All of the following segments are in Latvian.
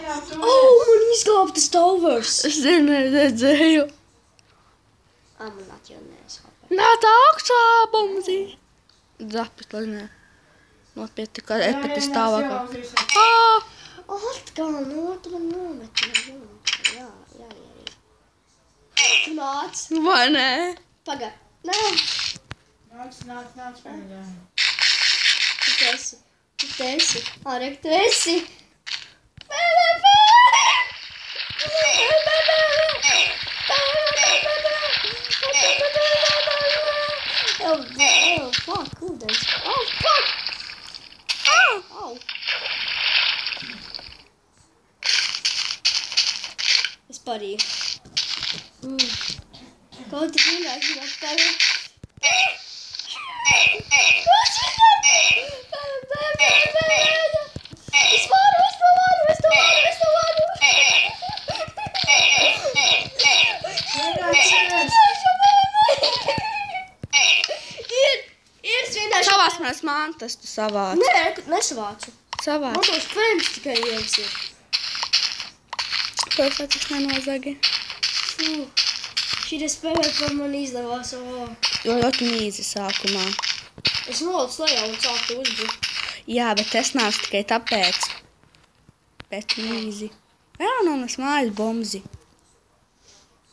Man izglābta stāvers. Es redzēju. Man atjau neizglābta. Nāc augšā, bumzi. Zapis, lai ne. Nopieti, kā epita stāvākā. Atkal no otra nometnē. Jā. Tu nāc. Vai nē? Paga. Nē. Nāc, pagaidām. Tu esi. Arek, tu esi. Oh, fuck, ūdens. Oh, fuck. Au. Es parīju. Kaut tu vienāk apkārt. Es varu. Savās manas mantas tu savāc. Nē, nesavācu. Savāc. Man tos krēms tikai viens ir. Kāpēc es nenozagi? Šī spēlē par mani izdevās. Jo ļoti mīzi sākumā. Es nolicu lejā un sāktu uzbrukt. Jā, bet es nācu tikai tāpēc. Pēc mīzi. Jā, nu mēs mājas bomzi.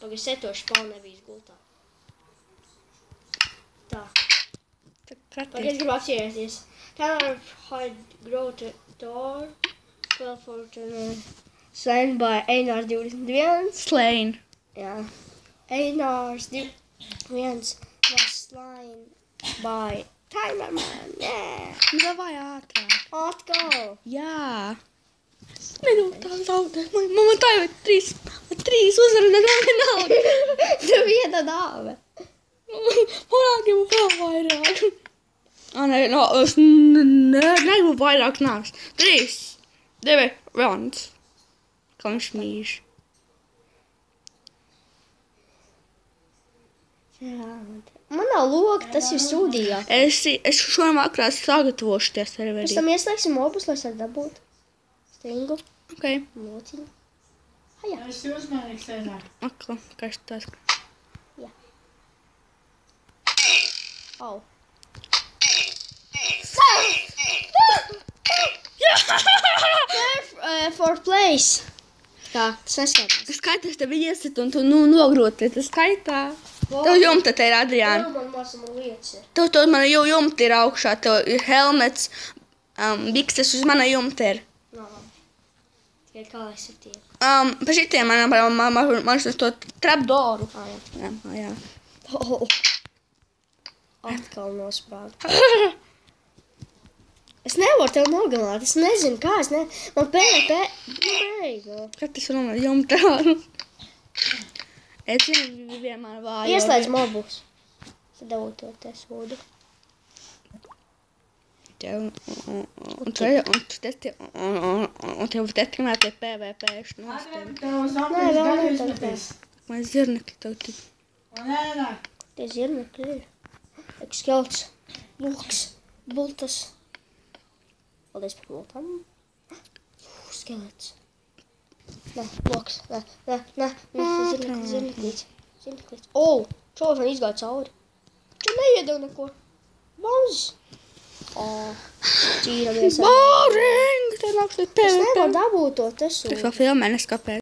Pagad setošu spālu nebija izgultā. Tā. Pagad gribu atcerēties. Tanner had grow to door. 12 slain by Einars 21. Slain. Jā. Einars 21 was slain by Timerman. Yeah. Nu, davai ātrāk. Atkal. Jā. Negribu tā zaudēt. Mamma tā jau ir 3 uzvaras, nav vienalga. Tu viena dāve. Manā gribu vēl vairāk. Es negribu vairāk nāks. 3, 2, 1. Kā viņš mīž. Jā, man nav loka, tas ir sūdīgāk. Es šodien vakarā sagatavošu tie serveri. Pēc tam ieslēgsim mobus, lai es dabūtu stringu, Ok. mociņu. Es uzmanīgs sēdāk. Akla, kas tas? Au. Fourth place. Kā, tas neskaitās. Tas skaitās tev iesit un tu nogroti, tas skaitā. Tev jumta te ir, Adriāna. Man māsa man lietas ir. Tev man jumta ir augšā, tev ir helmets, bikses uz mana jumta ir. Tikai kā es ar tie. Pa šitiem man uz to trapdoru. Jā. Atkal nospādu. Es nevaru tev nogalināt, es nezinu kā, man PvP beiga. Kad tas runā jumta? Es zinu, vienmēr vāju. Ieslēdz mobus. Tad dabūtu to te sūdu. Un tev tetrināt tie PvP šnostiem. Tev uz Nē, vēl apēc daļu ne izmetīs. Man zirnekļi tev tik. Nē. Tie zirnekļi ir. Skelts, loks, bultas. Paldies par bultām. Skelets. Nē, loks, nē. Zirneklīts. Čovs man izgāja cauri. Čau neiedev neko. Bauzis. Cīramies ar... Boring! Te nāks līdz PvP. Es nevaru dabūt to te sūdu. Es vēl filmē neskapēju.